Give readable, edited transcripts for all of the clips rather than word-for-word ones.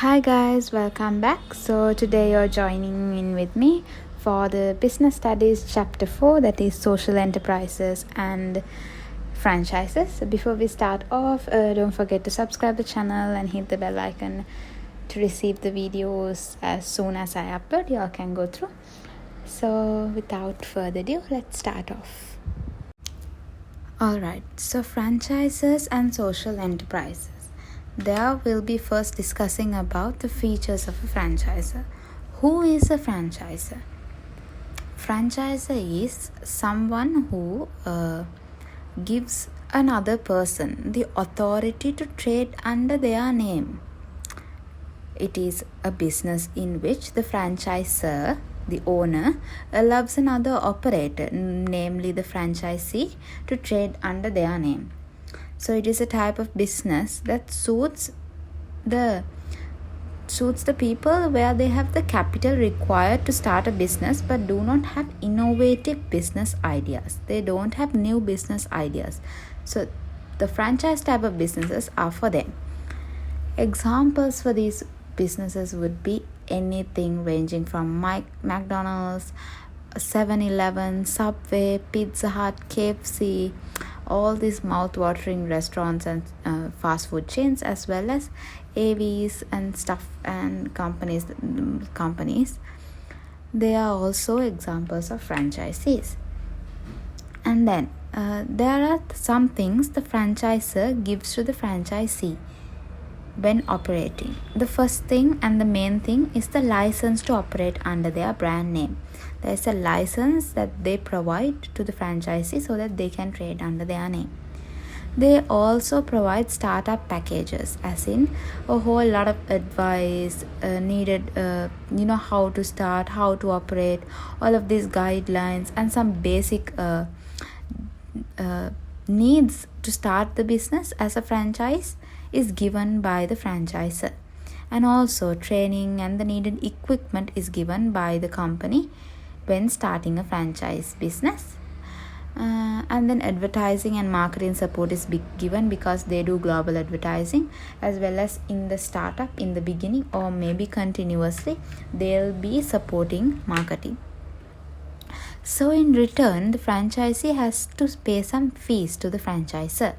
Hi guys, welcome back. So today you're joining in with me for the business studies chapter 4, that is social enterprises and franchises. So before we start off, don't forget to subscribe the channel and hit the bell icon to receive the videos as soon as I upload. You all can go through. So without further ado, let's start off. Alright, so franchises and social enterprises. There we'll be first discussing about the features of a franchisor. Who is a franchisor? Franchisor is someone who gives another person the authority to trade under their name. It is a business in which the franchisor, the owner, allows another operator, namely the franchisee, to trade under their name. So it is a type of business that suits the people where they have the capital required to start a business but do not have innovative business ideas. They don't have new business ideas. So the franchise type of businesses are for them. Examples for these businesses would be anything ranging from McDonald's, 7-Eleven, Subway, Pizza Hut, KFC, all these mouth-watering restaurants and fast food chains, as well as AVs and stuff and companies. They are also examples of franchisees. And then there are some things the franchisor gives to the franchisee when operating. The first thing and the main thing is the license to operate under their brand name. There is a license that they provide to the franchisee so that they can trade under their name. They also provide startup packages, as in a whole lot of advice needed, how to start, how to operate, all of these guidelines and some basic needs to start the business as a franchise is given by the franchisor. And also training and the needed equipment is given by the company when starting a franchise business. And then advertising and marketing support is given because they do global advertising, as well as in the startup in the beginning or maybe continuously they'll be supporting marketing. So in return, the franchisee has to pay some fees to the franchisor.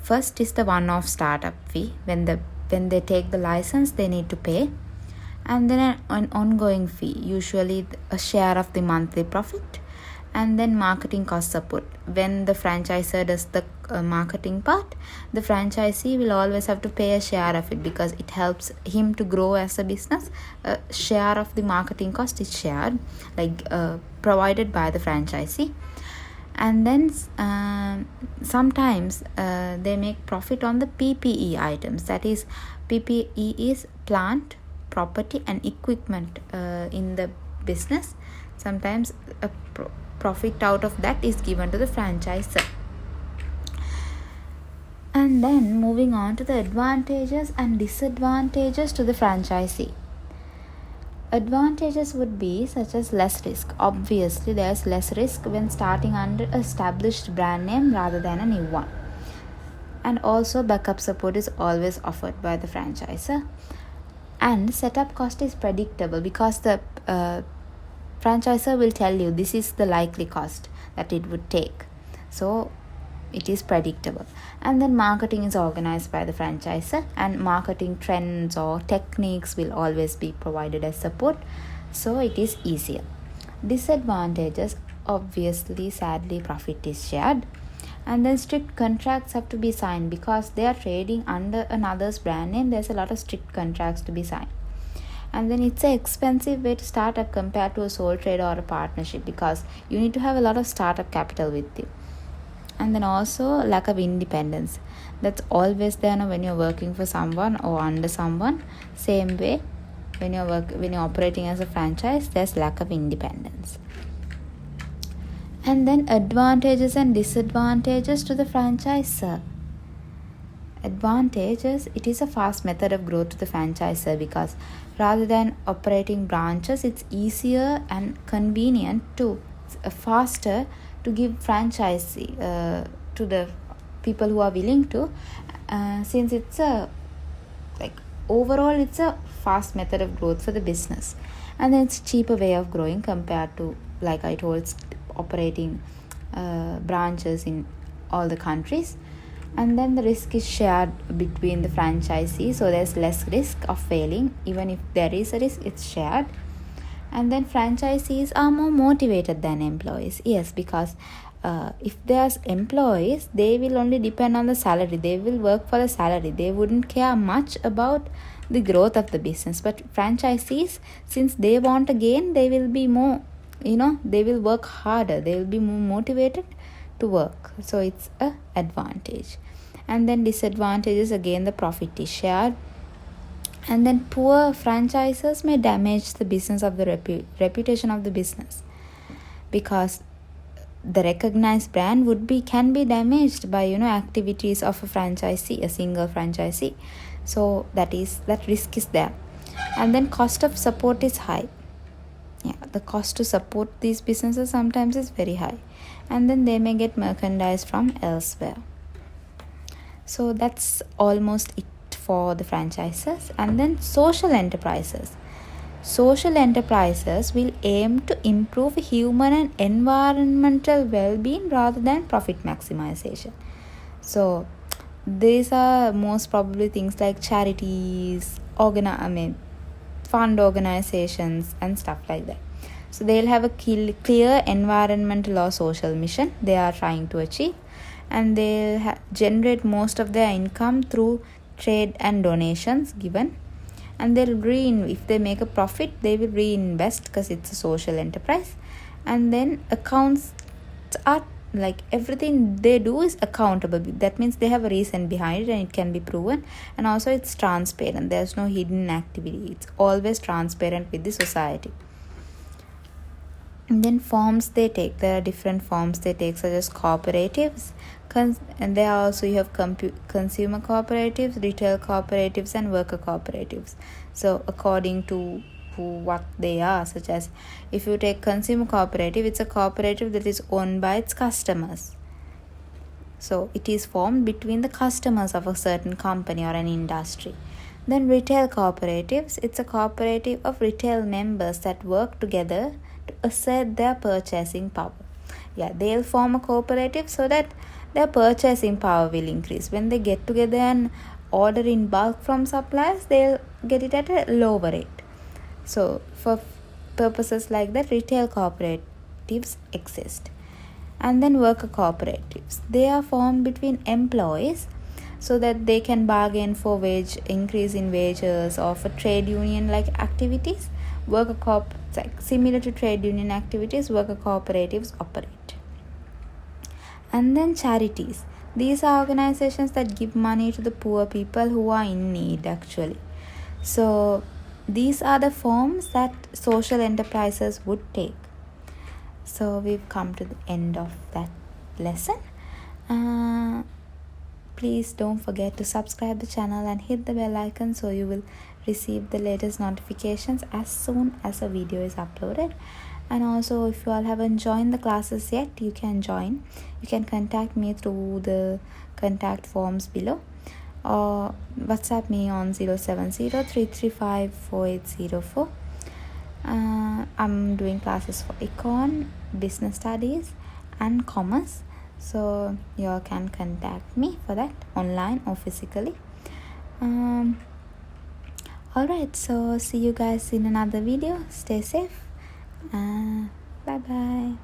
First is the one-off startup fee. When they take the license, they need to pay. And then an ongoing fee, usually a share of the monthly profit. And then marketing cost support. When the franchisor does the marketing part, the franchisee will always have to pay a share of it because it helps him to grow as a business. A share of the marketing cost is shared, provided by the franchisee. And then sometimes they make profit on the PPE items. That is, PPE is plant, property and equipment in the business. Sometimes a profit out of that is given to the franchisor. And then moving on to the advantages and disadvantages to the franchisee. Advantages would be such as less risk. Obviously, there's less risk when starting under an established brand name rather than a new one. And also backup support is always offered by the franchisor. And setup cost is predictable because the franchisor will tell you this is the likely cost that it would take. So it is predictable. And then marketing is organized by the franchisor, and marketing trends or techniques will always be provided as support, so it is easier. Disadvantages, obviously, sadly, profit is shared. And then strict contracts have to be signed because they are trading under another's brand name. There's a lot of strict contracts to be signed. And then it's an expensive way to start up compared to a sole trader or a partnership because you need to have a lot of startup capital with you. And then also lack of independence. That's always there when you're working for someone or under someone. Same way, when you're operating as a franchise, there's lack of independence. And then advantages and disadvantages to the franchisor. Advantages, it is a fast method of growth to the franchisor because rather than operating branches, it's easier and convenient to faster to give franchisee to the people who are willing to, since it's a overall it's a fast method of growth for the business, and then it's a cheaper way of growing compared to, like I told, operating branches in all the countries. And then the risk is shared between the franchisee, so there's less risk of failing. Even if there is a risk, it's shared. And then franchisees are more motivated than employees. Yes, because if there's employees, they will only depend on the salary. They will work for the salary. They wouldn't care much about the growth of the business. But franchisees, since they want a gain, they will be more, they will work harder. They will be more motivated to work. So it's a advantage. And then disadvantages, again, the profit is shared. And then poor franchisors may damage the business of the reputation of the business, because the recognized brand can be damaged by activities of a franchisee, a single franchisee. So that risk is there. And then cost of support is high. The cost to support these businesses sometimes is very high. And then they may get merchandise from elsewhere. So that's almost it for the franchises. And then social enterprises will aim to improve human and environmental well-being rather than profit maximization. So these are most probably things like charities, fund organizations and stuff like that. So they'll have a clear environmental or social mission they are trying to achieve, and they'll generate most of their income through trade and donations given. And they'll if they make a profit, they will reinvest because it's a social enterprise. And then accounts are like, everything they do is accountable. That means they have a reason behind it and it can be proven. And also it's transparent. There's no hidden activity. It's always transparent with the society. And then forms they take. There are different forms they take, such as cooperatives. And there are also, you have consumer cooperatives, retail cooperatives and worker cooperatives. So according to what they are, such as if you take consumer cooperative, it's a cooperative that is owned by its customers. So it is formed between the customers of a certain company or an industry. Then retail cooperatives, it's a cooperative of retail members that work together to assert their purchasing power. They'll form a cooperative so that their purchasing power will increase. When they get together and order in bulk from suppliers, they'll get it at a lower rate. So for purposes like that, retail cooperatives exist. And then worker cooperatives, they are formed between employees so that they can bargain for increase in wages, or for trade union like activities. Similar to trade union activities, worker cooperatives operate. And then charities, these are organizations that give money to the poor people who are in need actually. So these are the forms that social enterprises would take. So we've come to the end of that lesson. Please don't forget to subscribe the channel and hit the bell icon so you will receive the latest notifications as soon as a video is uploaded. And also, if you all haven't joined the classes yet, you can join. You can contact me through the contact forms below, or WhatsApp me on 070-335-4804. I'm doing classes for econ, business studies and commerce. So you all can contact me for that, online or physically. Alright, so see you guys in another video. Stay safe. Bye bye.